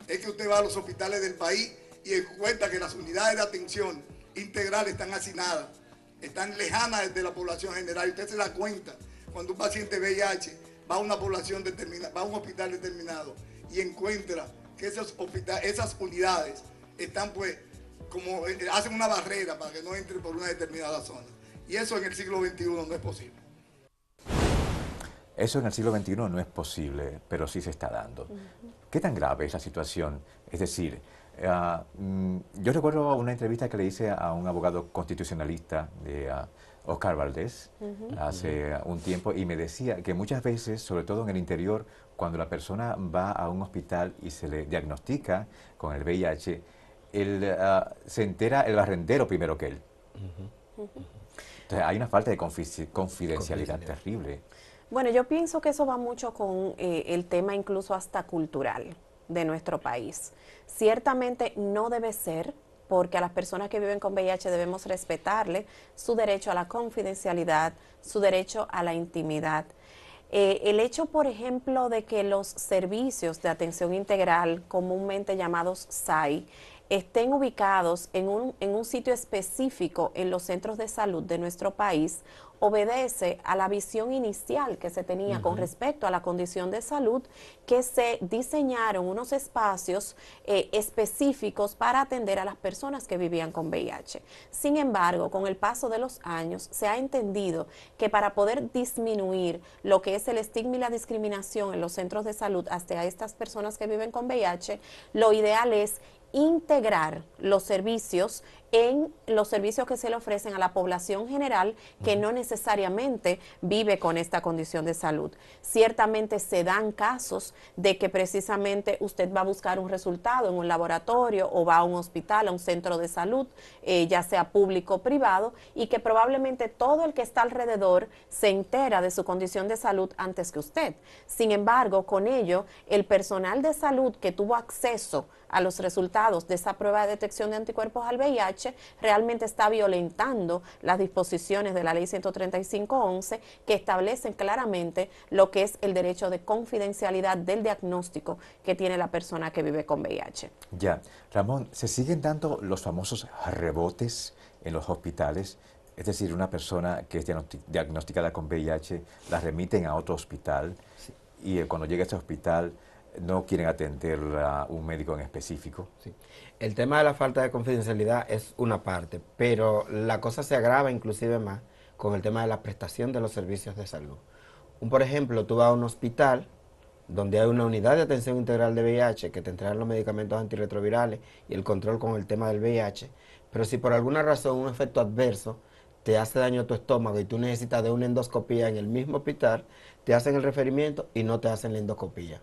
es que usted va a los hospitales del país y encuentra que las unidades de atención integral están hacinadas, están lejanas de la población general, y usted se da cuenta cuando un paciente VIH va a una población determinada, va a un hospital determinado y encuentra que esas unidades están pues como hacen una barrera para que no entre por una determinada zona. Y eso en el siglo XXI no es posible. Eso en el siglo XXI no es posible, pero sí se está dando. ¿Qué tan grave es la situación? Es decir, yo recuerdo una entrevista que le hice a un abogado constitucionalista de Oscar Valdés hace un tiempo, y me decía que muchas veces, sobre todo en el interior, cuando la persona va a un hospital y se le diagnostica con el VIH, se entera el barrendero primero que él. Entonces hay una falta de confidencialidad terrible. Bueno, yo pienso que eso va mucho con el tema incluso hasta cultural de nuestro país. Ciertamente no debe ser, porque a las personas que viven con VIH debemos respetarle su derecho a la confidencialidad, su derecho a la intimidad. El hecho, por ejemplo, de que los servicios de atención integral, comúnmente llamados SAI, estén ubicados en un sitio específico en los centros de salud de nuestro país, obedece a la visión inicial que se tenía con respecto a la condición de salud, que se diseñaron unos espacios específicos para atender a las personas que vivían con VIH. Sin embargo, con el paso de los años, se ha entendido que para poder disminuir lo que es el estigma y la discriminación en los centros de salud hacia estas personas que viven con VIH, lo ideal es integrar los servicios en los servicios que se le ofrecen a la población general que no necesariamente vive con esta condición de salud. Ciertamente se dan casos de que precisamente usted va a buscar un resultado en un laboratorio o va a un hospital, a un centro de salud, ya sea público o privado, y que probablemente todo el que está alrededor se entera de su condición de salud antes que usted. Sin embargo, con ello, el personal de salud que tuvo acceso a los resultados de esa prueba de detección de anticuerpos al VIH realmente está violentando las disposiciones de la ley 135.11 que establecen claramente lo que es el derecho de confidencialidad del diagnóstico que tiene la persona que vive con VIH. Ya, Ramón, ¿se siguen dando los famosos rebotes en los hospitales? Es decir, una persona que es diagnosticada con VIH la remiten a otro hospital y cuando llega a ese hospital no quieren atenderla a un médico en específico. Sí. El tema de la falta de confidencialidad es una parte, pero la cosa se agrava inclusive más con el tema de la prestación de los servicios de salud. Por ejemplo, tú vas a un hospital donde hay una unidad de atención integral de VIH que te entregan los medicamentos antirretrovirales y el control con el tema del VIH, pero si por alguna razón un efecto adverso te hace daño a tu estómago y tú necesitas de una endoscopía en el mismo hospital, te hacen el referimiento y no te hacen la endoscopía.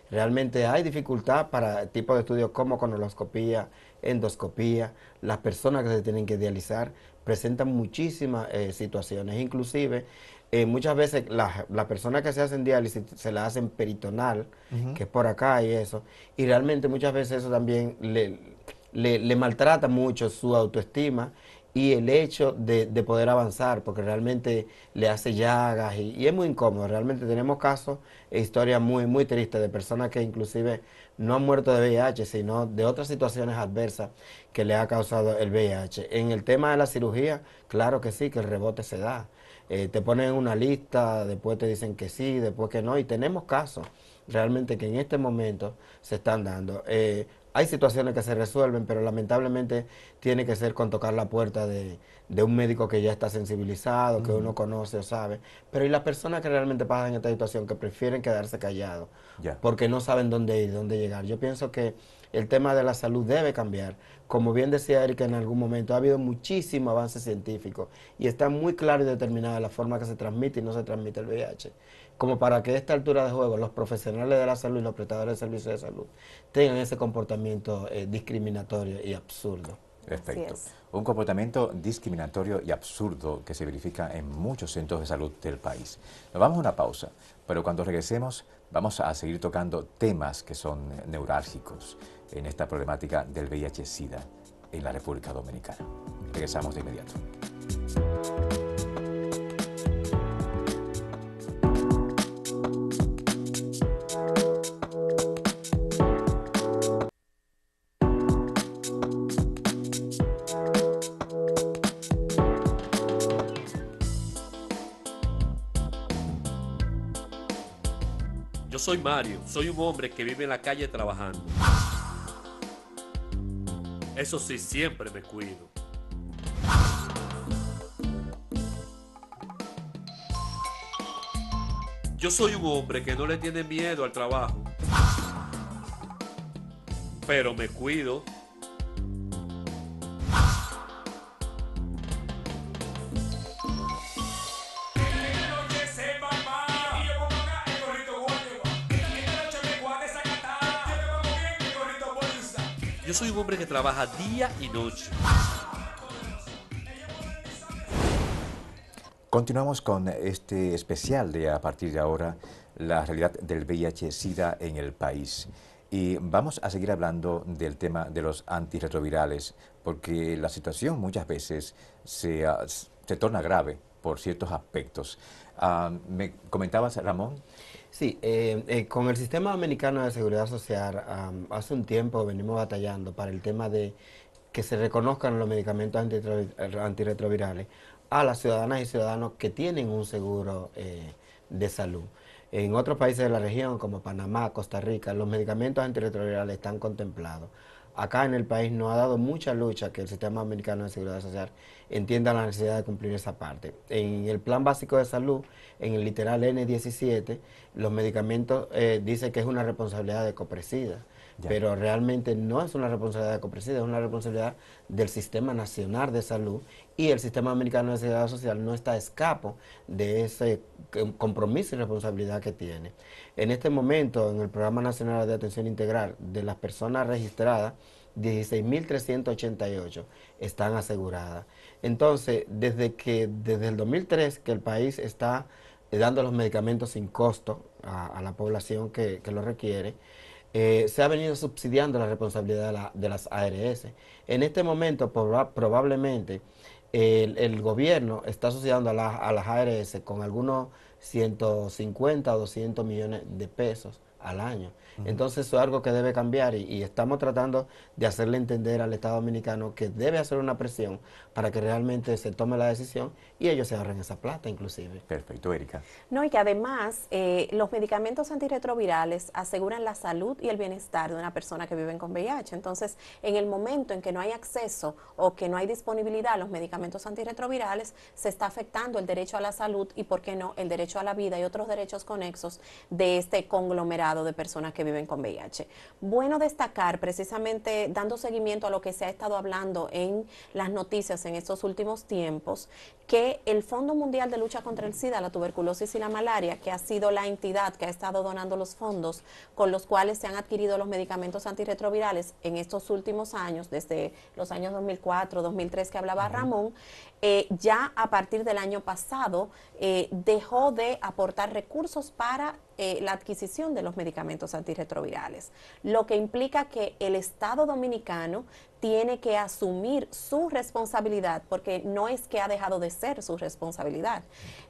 Realmente hay dificultad para tipos de estudios como colonoscopía, endoscopía. Las personas que se tienen que dializar presentan muchísimas situaciones. Inclusive, muchas veces las personas que se hacen diálisis se la hacen peritonal, que es por acá y eso. Y realmente muchas veces eso también le maltrata mucho su autoestima y el hecho de poder avanzar, porque realmente le hace llagas y es muy incómodo. Realmente tenemos casos e historias muy, muy tristes de personas que inclusive no han muerto de VIH, sino de otras situaciones adversas que le ha causado el VIH. En el tema de la cirugía, claro que sí, que el rebote se da. Te ponen en una lista, después te dicen que sí, después que no, y tenemos casos realmente que en este momento se están dando. Hay situaciones que se resuelven, pero lamentablemente tiene que ser con tocar la puerta de un médico que ya está sensibilizado, que uno conoce o sabe. Pero y las personas que realmente pasan esta situación, que prefieren quedarse callados, porque no saben dónde ir, dónde llegar. Yo pienso que el tema de la salud debe cambiar. Como bien decía Erika en algún momento, ha habido muchísimo avance científico y está muy claro y determinada la forma que se transmite y no se transmite el VIH. Como para que a esta altura de juego los profesionales de la salud y los prestadores de servicios de salud tengan ese comportamiento discriminatorio y absurdo. Perfecto. Un comportamiento discriminatorio y absurdo que se verifica en muchos centros de salud del país. Nos vamos a una pausa, pero cuando regresemos vamos a seguir tocando temas que son neurálgicos en esta problemática del VIH-Sida en la República Dominicana. Regresamos de inmediato. Yo soy Mario, soy un hombre que vive en la calle trabajando. Eso sí, siempre me cuido. Yo soy un hombre que no le tiene miedo al trabajo. Pero me cuido. Yo soy un hombre que trabaja día y noche. Continuamos con este especial de a partir de ahora, la realidad del VIH-Sida en el país. Y vamos a seguir hablando del tema de los antirretrovirales, porque la situación muchas veces se torna grave por ciertos aspectos. ¿Me comentabas, Ramón? Sí, con el Sistema Dominicano de Seguridad Social hace un tiempo venimos batallando para el tema de que se reconozcan los medicamentos antirretrovirales a las ciudadanas y ciudadanos que tienen un seguro de salud. En otros países de la región, como Panamá, Costa Rica, los medicamentos antirretrovirales están contemplados. Acá en el país nos ha dado mucha lucha que el Sistema Dominicano de Seguridad Social entienda la necesidad de cumplir esa parte. En el Plan Básico de Salud, en el literal N17, los medicamentos dice que es una responsabilidad de Copresida, pero realmente no es una responsabilidad de Copresida, es una responsabilidad del Sistema Nacional de Salud, y el Sistema Americano de Seguridad Social no está a escapo de ese compromiso y responsabilidad que tiene. En este momento, en el Programa Nacional de Atención Integral, de las personas registradas, 16.388 están aseguradas. Entonces, desde el 2003 que el país está dando los medicamentos sin costo a la población que lo requiere, se ha venido subsidiando la responsabilidad de las ARS. En este momento, probablemente, el gobierno está subsidiando a las ARS con algunos 150 o 200 millones de pesos al año. Entonces eso es algo que debe cambiar y estamos tratando de hacerle entender al Estado Dominicano que debe hacer una presión para que realmente se tome la decisión y ellos se ahorren esa plata inclusive. Perfecto, Erika. No, y que además los medicamentos antirretrovirales aseguran la salud y el bienestar de una persona que vive con VIH. Entonces, en el momento en que no hay acceso o que no hay disponibilidad a los medicamentos antirretrovirales, se está afectando el derecho a la salud y, ¿por qué no?, el derecho a la vida y otros derechos conexos de este conglomerado de personas que viven con VIH. Bueno destacar, precisamente dando seguimiento a lo que se ha estado hablando en las noticias en estos últimos tiempos, que el Fondo Mundial de Lucha contra el SIDA, la tuberculosis y la malaria, que ha sido la entidad que ha estado donando los fondos con los cuales se han adquirido los medicamentos antirretrovirales en estos últimos años, desde los años 2004, 2003 que hablaba Ramón, ya a partir del año pasado dejó de aportar recursos para la adquisición de los medicamentos antirretrovirales, lo que implica que el Estado Dominicano tiene que asumir su responsabilidad, porque no es que ha dejado de ser su responsabilidad,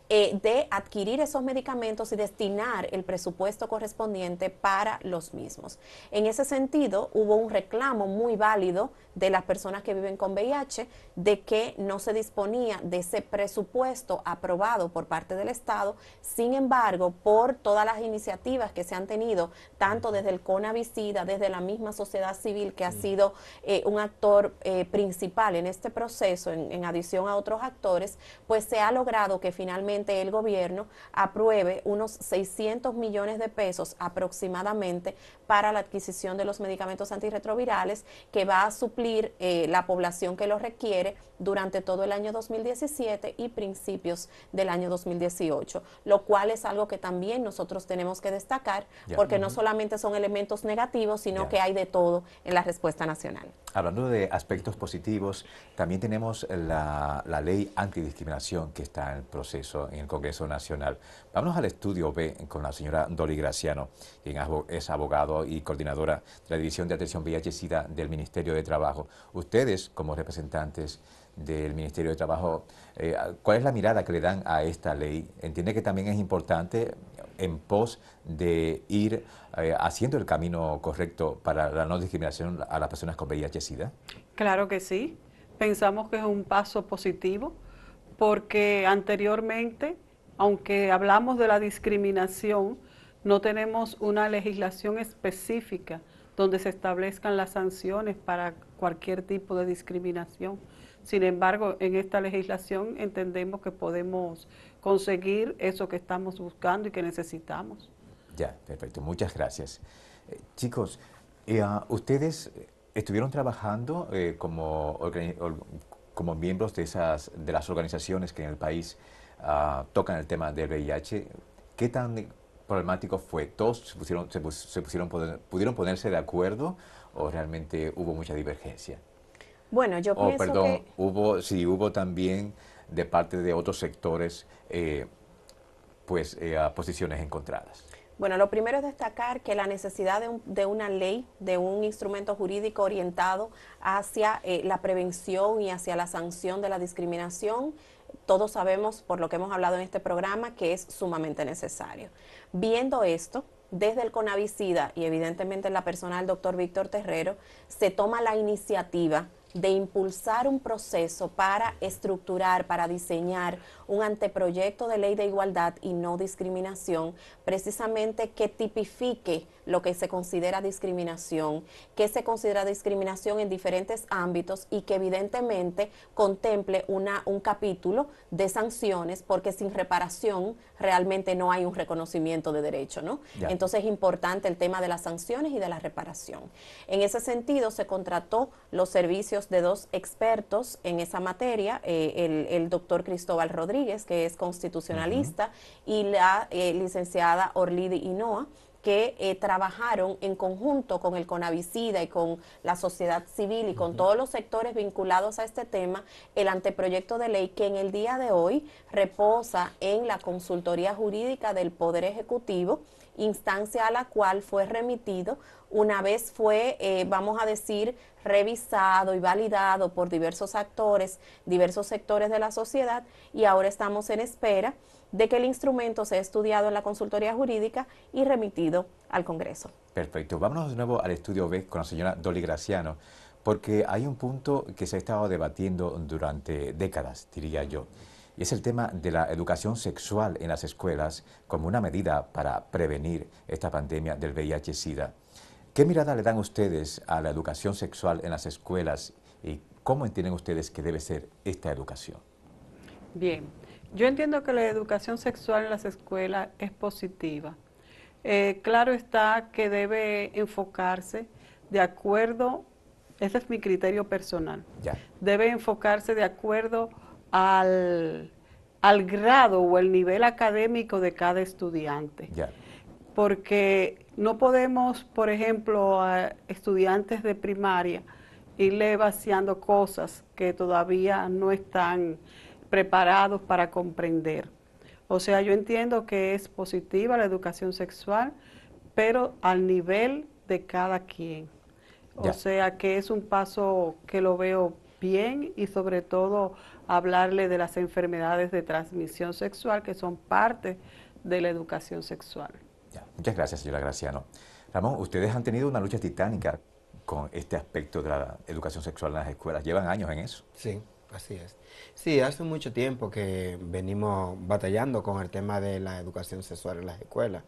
de adquirir esos medicamentos y destinar el presupuesto correspondiente para los mismos. En ese sentido, hubo un reclamo muy válido de las personas que viven con VIH de que no se disponía de ese presupuesto aprobado por parte del Estado. Sin embargo, por todas las iniciativas que se han tenido, tanto desde el CONAVICIDA, desde la misma sociedad civil que ha sido un actor principal en este proceso, en adición a otros actores, pues se ha logrado que finalmente el gobierno apruebe unos 600 millones de pesos aproximadamente para la adquisición de los medicamentos antirretrovirales, que va a suplir la población que los requiere durante todo el año 2017 y principios del año 2018, lo cual es algo que también nosotros tenemos que destacar, porque no solamente son elementos negativos, sino que hay de todo en la respuesta nacional. Hablando de aspectos positivos, también tenemos la ley antidiscriminación que está en proceso en el Congreso Nacional. Vámonos al estudio B con la señora Dolly Graciano, quien es abogado y coordinadora de la División de Atención VIH-Sida del Ministerio de Trabajo. Ustedes, como representantes del Ministerio de Trabajo, ¿cuál es la mirada que le dan a esta ley? ¿Entiende que también es importante en pos de ir haciendo el camino correcto para la no discriminación a las personas con VIH-Sida? Claro que sí. Pensamos que es un paso positivo porque anteriormente, aunque hablamos de la discriminación, no tenemos una legislación específica donde se establezcan las sanciones para cualquier tipo de discriminación. Sin embargo, en esta legislación entendemos que podemos conseguir eso que estamos buscando y que necesitamos. Ya, perfecto. Muchas gracias. Chicos, ustedes estuvieron trabajando como miembros de las organizaciones que en el país tocan el tema del VIH. ¿Qué tan problemático fue? ¿Todos pudieron ponerse de acuerdo o realmente hubo mucha divergencia? Bueno, yo pienso que... hubo también de parte de otros sectores posiciones encontradas. Bueno, lo primero es destacar que la necesidad de una ley, de un instrumento jurídico orientado hacia la prevención y hacia la sanción de la discriminación, todos sabemos, por lo que hemos hablado en este programa, que es sumamente necesario. Viendo esto, desde el CONAVICIDA y evidentemente en la persona del doctor Víctor Terrero, se toma la iniciativa de impulsar un proceso para estructurar, para diseñar un anteproyecto de ley de igualdad y no discriminación, precisamente que tipifique lo que se considera discriminación, que se considera discriminación en diferentes ámbitos y que evidentemente contemple un capítulo de sanciones, porque sin reparación realmente no hay un reconocimiento de derecho, ¿no? Ya. Entonces es importante el tema de las sanciones y de la reparación. En ese sentido se contrató los servicios de 2 expertos en esa materia, el doctor Cristóbal Rodríguez, que es constitucionalista, y la licenciada Orlidi Hinoa, que trabajaron en conjunto con el CONAVICIDA y con la sociedad civil y con todos los sectores vinculados a este tema, el anteproyecto de ley que en el día de hoy reposa en la Consultoría Jurídica del Poder Ejecutivo, instancia a la cual fue remitido una vez fue, vamos a decir, revisado y validado por diversos actores, diversos sectores de la sociedad, y ahora estamos en espera de que el instrumento sea estudiado en la consultoría jurídica y remitido al Congreso. Perfecto. Vámonos de nuevo al estudio B con la señora Dolly Graciano, porque hay un punto que se ha estado debatiendo durante décadas, diría yo, y es el tema de la educación sexual en las escuelas como una medida para prevenir esta pandemia del VIH-Sida. ¿Qué mirada le dan ustedes a la educación sexual en las escuelas y cómo entienden ustedes que debe ser esta educación? Bien, yo entiendo que la educación sexual en las escuelas es positiva. Claro está que debe enfocarse de acuerdo, ese es mi criterio personal, debe enfocarse de acuerdo al grado o el nivel académico de cada estudiante. Porque no podemos, por ejemplo, a estudiantes de primaria irle vaciando cosas que todavía no están preparados para comprender. O sea, yo entiendo que es positiva la educación sexual, pero al nivel de cada quien. O sea, que es un paso que lo veo bien y sobre todo hablarle de las enfermedades de transmisión sexual que son parte de la educación sexual. Muchas gracias, señora Graciano. Ramón, ustedes han tenido una lucha titánica con este aspecto de la educación sexual en las escuelas. ¿Llevan años en eso? Sí, así es. Sí, hace mucho tiempo que venimos batallando con el tema de la educación sexual en las escuelas.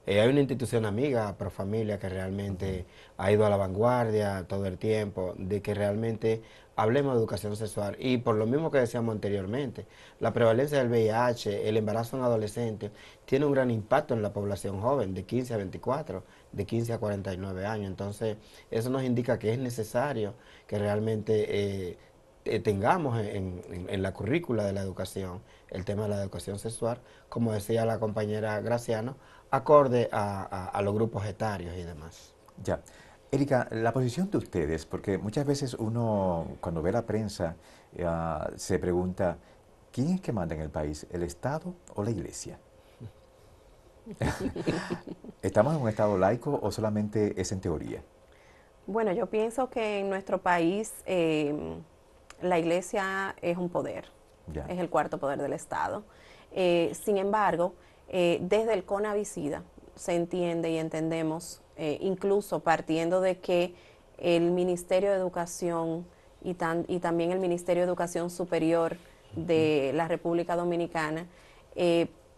Hay una institución amiga, Profamilia, que realmente ha ido a la vanguardia todo el tiempo, de que realmente hablemos de educación sexual. Y por lo mismo que decíamos anteriormente, la prevalencia del VIH, el embarazo en adolescentes, tiene un gran impacto en la población joven, de 15 a 24, de 15 a 49 años. Entonces, eso nos indica que es necesario que realmente tengamos en la currícula de la educación el tema de la educación sexual, como decía la compañera Graciano, acorde a los grupos etarios y demás. Ya. Erika, la posición de ustedes, porque muchas veces uno, cuando ve la prensa, se pregunta, ¿quién es que manda en el país, el Estado o la Iglesia? ¿Estamos en un Estado laico o solamente es en teoría? Bueno, yo pienso que en nuestro país la Iglesia es un poder, es el cuarto poder del Estado. Sin embargo, desde el CONAVICIDA se entiende y entendemos, incluso partiendo de que el Ministerio de Educación y también el Ministerio de Educación Superior de la República Dominicana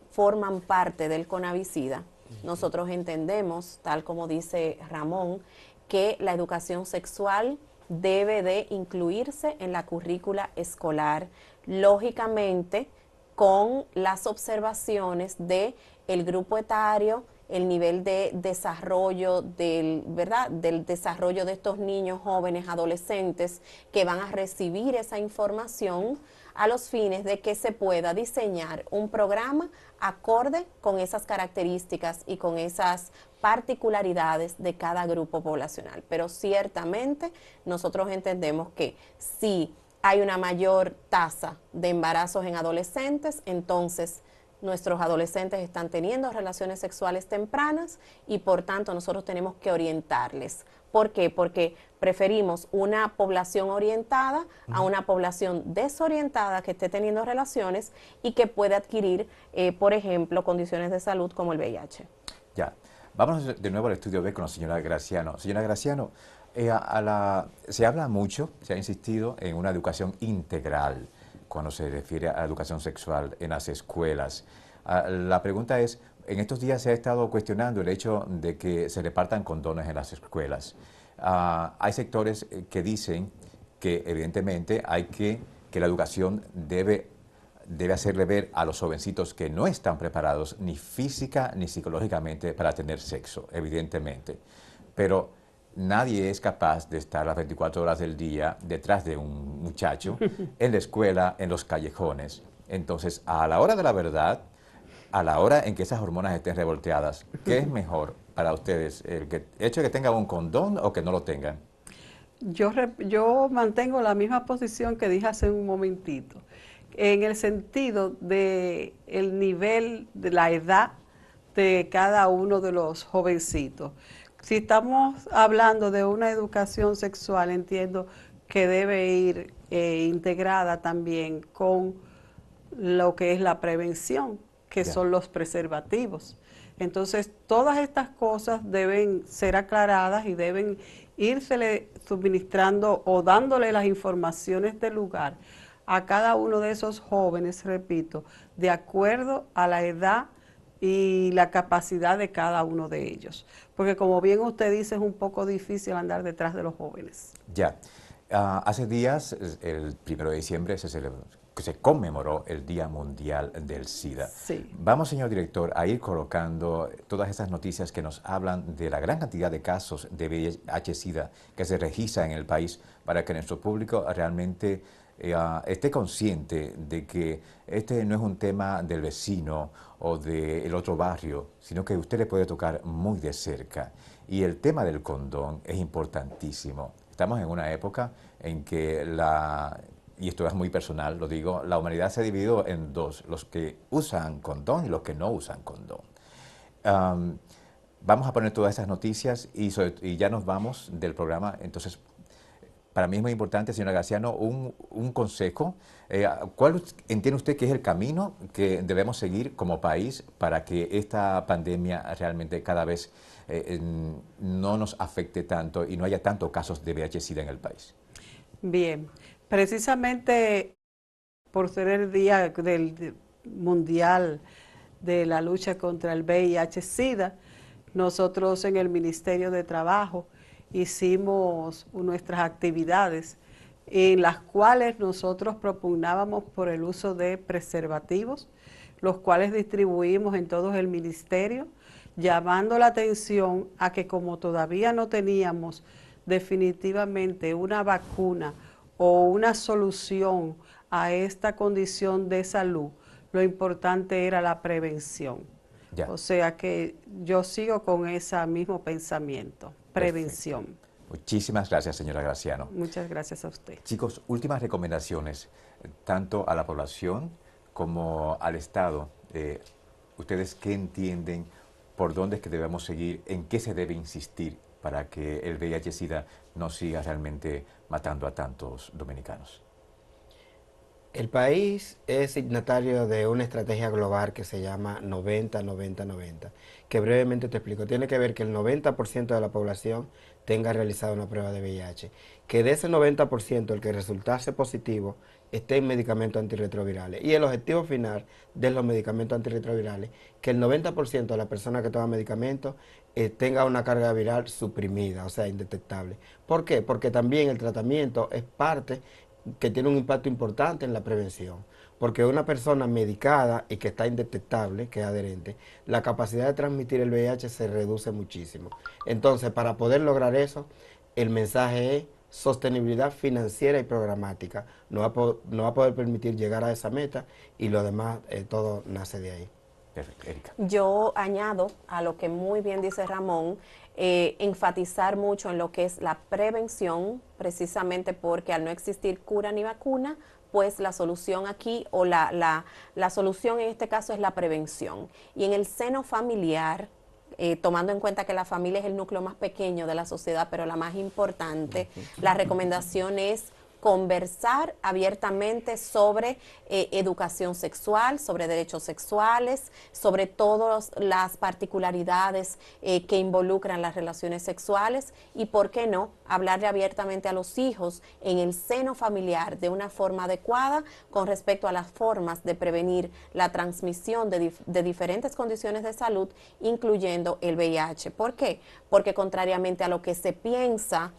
forman parte del CONAVICIDA. Nosotros entendemos, tal como dice Ramón, que la educación sexual debe de incluirse en la currícula escolar, lógicamente con las observaciones de el grupo etario, el nivel de desarrollo del desarrollo de estos niños, jóvenes, adolescentes que van a recibir esa información a los fines de que se pueda diseñar un programa acorde con esas características y con esas particularidades de cada grupo poblacional. Pero ciertamente nosotros entendemos que si hay una mayor tasa de embarazos en adolescentes, entonces nuestros adolescentes están teniendo relaciones sexuales tempranas y por tanto nosotros tenemos que orientarles. ¿Por qué? Porque preferimos una población orientada a una población desorientada que esté teniendo relaciones y que puede adquirir, por ejemplo, condiciones de salud como el VIH. Ya. Vámonos de nuevo al estudio B con la señora Graciano. Señora Graciano, Se habla mucho, se ha insistido en una educación integral cuando se refiere a la educación sexual en las escuelas. La pregunta es, en estos días se ha estado cuestionando el hecho de que se repartan condones en las escuelas. Hay sectores que dicen que evidentemente que la educación debe hacerle ver a los jovencitos que no están preparados ni física ni psicológicamente para tener sexo, evidentemente. Pero nadie es capaz de estar las 24 horas del día detrás de un muchacho en la escuela, en los callejones. Entonces, a la hora de la verdad, a la hora en que esas hormonas estén revolteadas, ¿qué es mejor para ustedes? ¿El hecho de que tengan un condón o que no lo tengan? Yo mantengo la misma posición que dije hace un momentito, en el sentido de el nivel, de la edad de cada uno de los jovencitos. Si estamos hablando de una educación sexual, entiendo que debe ir integrada también con lo que es la prevención, que son los preservativos. Entonces, todas estas cosas deben ser aclaradas y deben írsele suministrando o dándole las informaciones del lugar a cada uno de esos jóvenes, repito, de acuerdo a la edad y la capacidad de cada uno de ellos. Porque como bien usted dice, es un poco difícil andar detrás de los jóvenes. Ya. Hace días, el 1 de diciembre, se conmemoró el Día Mundial del SIDA. Sí. Vamos, señor director, a ir colocando todas esas noticias que nos hablan de la gran cantidad de casos de VIH-Sida que se registra en el país para que nuestro público realmente esté consciente de que este no es un tema del vecino o del otro barrio, sino que usted le puede tocar muy de cerca. Y el tema del condón es importantísimo. Estamos en una época en que y esto es muy personal, lo digo, la humanidad se ha dividido en dos, los que usan condón y los que no usan condón. Vamos a poner todas esas noticias y ya nos vamos del programa. Entonces, para mí es muy importante, señora Graciano, un consejo. ¿Cuál entiende usted que es el camino que debemos seguir como país para que esta pandemia realmente cada vez no nos afecte tanto y no haya tantos casos de VIH-Sida en el país? Bien, precisamente por ser el Día del Mundial de la lucha contra el VIH-Sida, nosotros en el Ministerio de Trabajo hicimos nuestras actividades en las cuales nosotros propugnábamos por el uso de preservativos, los cuales distribuimos en todo el ministerio, llamando la atención a que como todavía no teníamos definitivamente una vacuna o una solución a esta condición de salud, lo importante era la prevención. Ya. O sea que yo sigo con ese mismo pensamiento, prevención. Perfecto. Muchísimas gracias, señora Graciano. Muchas gracias a usted. Chicos, últimas recomendaciones, tanto a la población como al Estado. ¿Ustedes qué entienden? ¿Por dónde es que debemos seguir? ¿En qué se debe insistir para que el VIH-Sida no siga realmente matando a tantos dominicanos? El país es signatario de una estrategia global que se llama 90-90-90, que brevemente te explico. Tiene que ver que el 90% de la población tenga realizada una prueba de VIH, que de ese 90% el que resultase positivo esté en medicamentos antirretrovirales. Y el objetivo final de los medicamentos antirretrovirales, que el 90% de las personas que toman medicamentos tenga una carga viral suprimida, o sea, indetectable. ¿Por qué? Porque también el tratamiento es parte que tiene un impacto importante en la prevención, porque una persona medicada y que está indetectable, que es adherente, la capacidad de transmitir el VIH se reduce muchísimo. Entonces, para poder lograr eso, el mensaje es sostenibilidad financiera y programática. No va a poder permitir llegar a esa meta y lo demás, todo nace de ahí. Perfecto. Erika. Yo añado a lo que muy bien dice Ramón, enfatizar mucho en lo que es la prevención, precisamente porque al no existir cura ni vacuna, pues la solución aquí, o la solución en este caso es la prevención. Y en el seno familiar, tomando en cuenta que la familia es el núcleo más pequeño de la sociedad, pero la más importante, la recomendación es conversar abiertamente sobre educación sexual, sobre derechos sexuales, sobre todas las particularidades que involucran las relaciones sexuales y, ¿por qué no?, hablarle abiertamente a los hijos en el seno familiar de una forma adecuada con respecto a las formas de prevenir la transmisión de diferentes condiciones de salud, incluyendo el VIH. ¿Por qué? Porque contrariamente a lo que se piensa,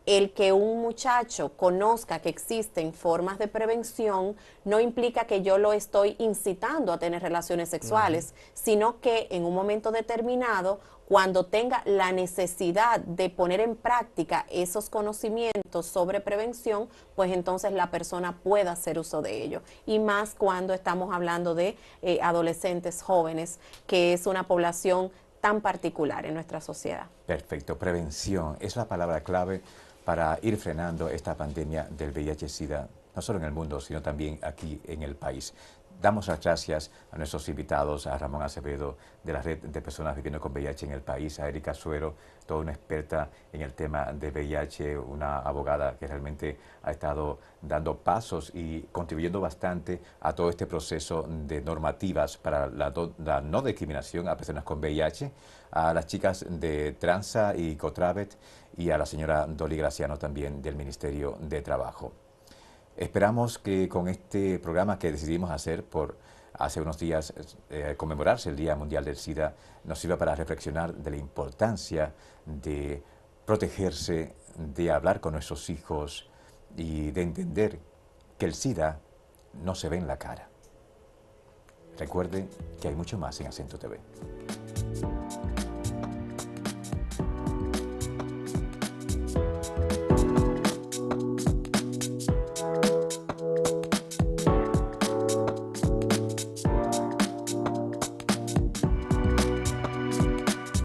el que un muchacho conozca que existen formas de prevención no implica que yo lo estoy incitando a tener relaciones sexuales, sino que en un momento determinado, cuando tenga la necesidad de poner en práctica esos conocimientos sobre prevención, pues entonces la persona pueda hacer uso de ello. Y más cuando estamos hablando de adolescentes jóvenes, que es una población tan particular en nuestra sociedad. Perfecto, prevención es la palabra clave para ir frenando esta pandemia del VIH-Sida, no solo en el mundo, sino también aquí en el país. Damos las gracias a nuestros invitados, a Ramón Acevedo, de la Red de Personas Viviendo con VIH en el País, a Erika Suero, toda una experta en el tema de VIH, una abogada que realmente ha estado dando pasos y contribuyendo bastante a todo este proceso de normativas para la no discriminación a personas con VIH, a las chicas de Transa y Cotravet y a la señora Dolly Graciano también del Ministerio de Trabajo. Esperamos que con este programa que decidimos hacer por hace unos días, conmemorarse el Día Mundial del SIDA, nos sirva para reflexionar de la importancia de protegerse, de hablar con nuestros hijos y de entender que el SIDA no se ve en la cara. Recuerde que hay mucho más en Acento TV.